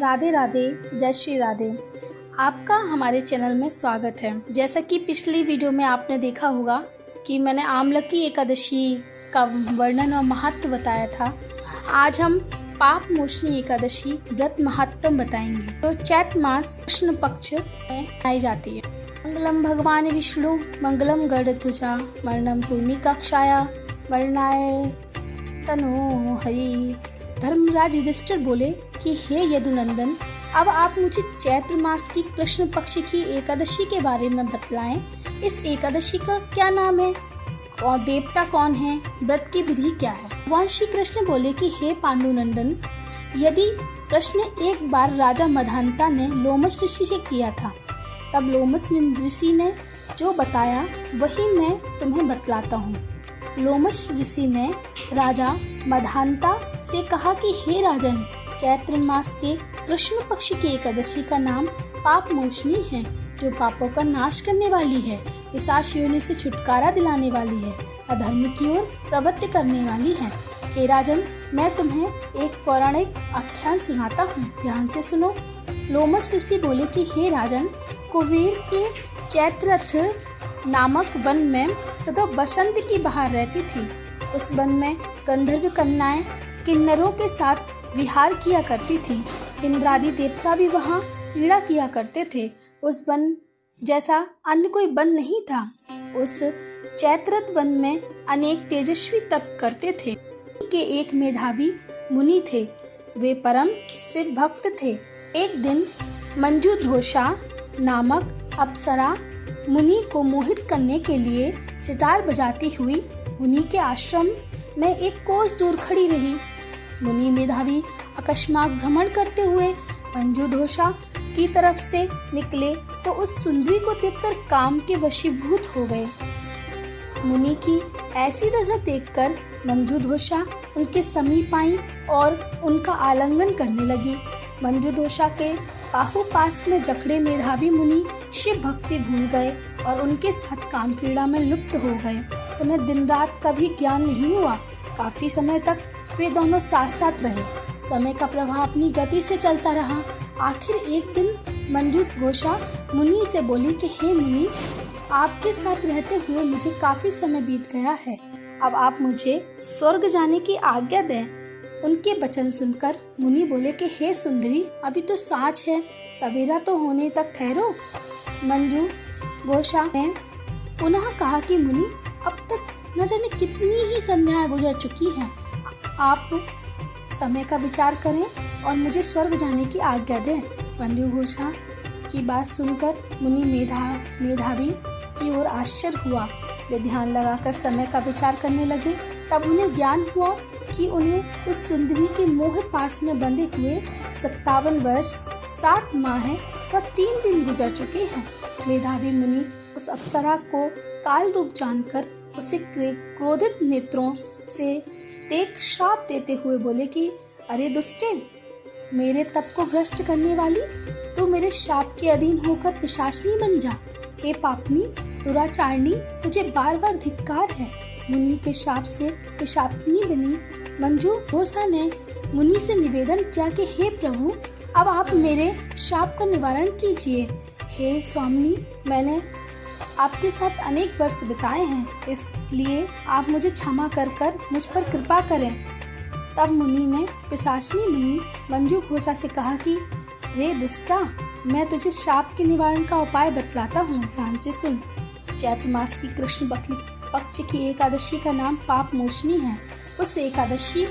राधे राधे, जय श्री राधे। आपका हमारे चैनल में स्वागत है। जैसा कि पिछली वीडियो में आपने देखा होगा कि मैंने आमलकी एकादशी का वर्णन और महत्व बताया था। आज हम पाप मोचनी एकादशी व्रत महत्व बताएंगे। तो चैत्र मास कृष्ण पक्ष में मनाई जाती है। मंगलम भगवान विष्णु मंगलम गरुड़ध्वजा मरणम पूर्णिकाक्षाया मरणाय तनो हरि। धर्मराज युधिष्ठिर बोले कि हे यदुनंदन, अब आप मुझे चैत्र मास की कृष्ण पक्ष की एकादशी के बारे में बतलाएं। इस एकादशी का क्या नाम है और देवता कौन है, व्रत की विधि क्या है। भगवान श्री कृष्ण बोले कि हे पांडुनंदन, यदि प्रश्न एक बार राजा मधांता ने लोमस ऋषि से किया था, तब लोमस ऋषि ने जो बताया वही मैं तुम्हें बतलाता हूँ। लोमस ऋषि ने राजा मधांता से कहा कि हे राजन, चैत्र मास के कृष्ण पक्ष की एकादशी का नाम पाप मोचनी है, जो पापों का नाश करने वाली है, पिशाच योनि से छुटकारा दिलाने वाली है, अधर्म की ओर प्रवृत्ति करने वाली है। हे राजन, मैं तुम्हें एक पौराणिक आख्यान सुनाता हूँ, ध्यान से सुनो। लोमस ऋषि बोले कि हे राजन, कुबेर के चैत्ररथ नामक वन में सदा बसंत की बहार रहती थी। उस वन में गंधर्व कन्याएं किन्नरों के साथ विहार किया करती थी। इंद्रादि देवता भी वहाँ क्रीड़ा किया करते थे। उस वन जैसा अन्य कोई वन नहीं था। उस चैत्ररथ वन में अनेक तेजस्वी तप करते थे। के एक मेधावी मुनि थे, वे परम शिव भक्त थे। एक दिन मंजूधोषा नामक अप्सरा मुनि को मोहित करने के लिए सितार बजाती हुई मुनि के आश्रम में एक कोस दूर खड़ी रही। मुनि मेधावी अकस्मात भ्रमण करते हुए मंजूधोषा की तरफ से निकले तो उस सुंदरी को देखकर काम के वशीभूत हो गए। मुनि की ऐसी दशा देखकर मंजूधोषा उनके समीप आई और उनका आलिंगन करने लगी। मंजूधोषा के बाहु पास में जकड़े मेधावी मुनि शिव भक्ति भूल गए और उनके साथ काम क्रीड़ा में लुप्त हो गए। उन्हें दिन रात का भी ज्ञान नहीं हुआ। काफी समय तक वे दोनों साथ साथ रहे। समय का प्रवाह अपनी गति से चलता रहा। आखिर एक दिन मंजूधोषा मुनि से बोली कि हे मुनि, आपके साथ रहते हुए मुझे काफी समय बीत गया है। अब आप मुझे स्वर्ग जाने की आज्ञा दें। उनके वचन सुनकर मुनि बोले कि हे सुंदरी, अभी तो साँझ है, सवेरा तो होने तक ठहरो। मंजूधोषा ने पुनः कहा कि मुनि, अब तक न जाने कितनी ही संध्याएं गुजर चुकी हैं। आप समय का विचार करें और मुझे स्वर्ग जाने की आज्ञा दें। मंजूधोषा की बात सुनकर मुनि मेधावी की ओर आश्चर्य हुआ। वे ध्यान लगाकर समय का विचार करने लगे। तब उन्हें ज्ञान हुआ कि उन्हें उस सुंदरी के मोह पास में बंधे हुए 57 वर्ष 7 माह व 3 दिन गुजर चुके हैं। मेधावी मुनि उस अप्सरा को काल रूप जानकर उसे क्रोधित नेत्रों से देख श्राप देते हुए बोले कि अरे दुष्टे, मेरे तप को भ्रष्ट करने वाली, तू मेरे शाप के अधीन होकर पिशाचनी बन जा। हे पापनी दुराचारणी, तुझे बार बार धिक्कार है। मुनि के शाप से पिशाचनी बनी मंजूधोषा ने मुनि से निवेदन किया कि हे प्रभु, अब आप मेरे शाप का निवारण कीजिए। हे स्वामी, मैंने आपके साथ अनेक वर्ष बिताए हैं, इसलिए आप मुझे क्षमा कर मुझ पर कृपा करें। तब मुनि ने पिशाचनी मुनि मंजूधोषा से कहा कि रे दुष्टा, मैं तुझे शाप के निवारण का उपाय बतलाता हूँ, ध्यान से सुन। चैत्र मास की कृष्ण पक्ष की एकादशी का नाम पाप मोचनी है। उस एकादशी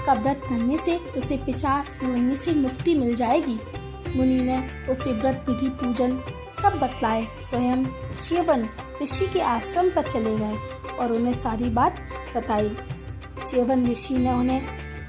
का व्रत करने से तुझे पिशाच योनि से मुक्ति मिल जाएगी। मुनि ने उसे व्रत विधि पूजन सब बतलाए। स्वयं च्यवन ऋषि के आश्रम पर चले गए और उन्हें सारी बात बताई। च्यवन ऋषि ने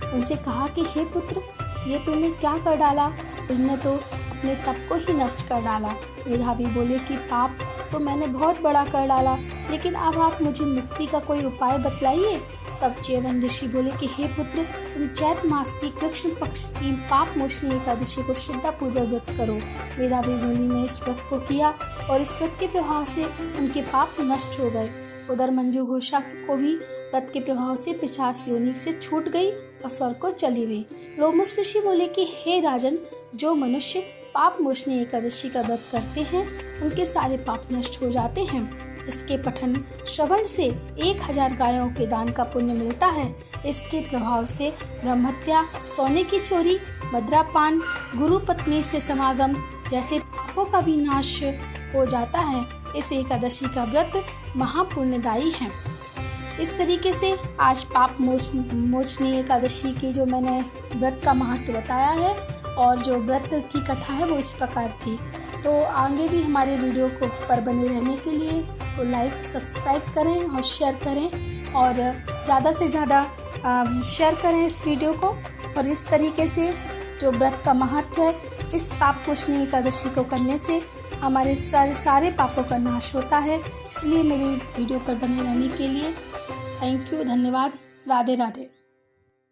उनसे कहा कि हे पुत्र, ये तूने क्या कर डाला? तुमने तो अपने तप को ही नष्ट कर डाला। मेधावी बोले कि पाप तो मैंने बहुत बड़ा कर डाला, लेकिन अब आप मुझे मुक्ति का कोई उपाय बतलाइए। तब च्यवन ऋषि बोले कि हे पुत्र, तुम चैत्र मास की कृष्ण पक्ष की पाप मोचनी एकादशी को श्रद्धापूर्वक व्रत करो। मेधावी मुनि ने इस व्रत को किया और इस व्रत के प्रभाव से उनके पाप नष्ट हो गए। उधर मंजूधोषा को भी व्रत के प्रभाव से पिशाच योनि से छूट गई और स्वर्ग को चली गई। लोमस ऋषि बोले कि हे राजन, जो मनुष्य पाप मोचनी एकादशी का व्रत करते हैं उनके सारे पाप नष्ट हो जाते हैं। इसके पठन श्रवण से 1000 गायों के दान का पुण्य मिलता है। इसके प्रभाव से ब्रह्महत्या, सोने की चोरी, मद्रापान, गुरु पत्नी से समागम जैसे पापों का भी नाश हो जाता है। इस एकादशी का व्रत महापुण्यदायी है। इस तरीके से आज पाप मोचनी एकादशी की जो मैंने व्रत का महत्व बताया है और जो व्रत की कथा है वो इस प्रकार थी। तो आगे भी हमारे वीडियो को पर बने रहने के लिए इसको लाइक सब्सक्राइब करें और शेयर करें और ज़्यादा से ज़्यादा शेयर करें इस वीडियो को। और इस तरीके से जो व्रत का महत्व है, इस पाप मोचनी एकादशी को करने से हमारे सारे पापों का नाश होता है। इसलिए मेरी वीडियो पर बने रहने के लिए थैंक यू, धन्यवाद। राधे राधे।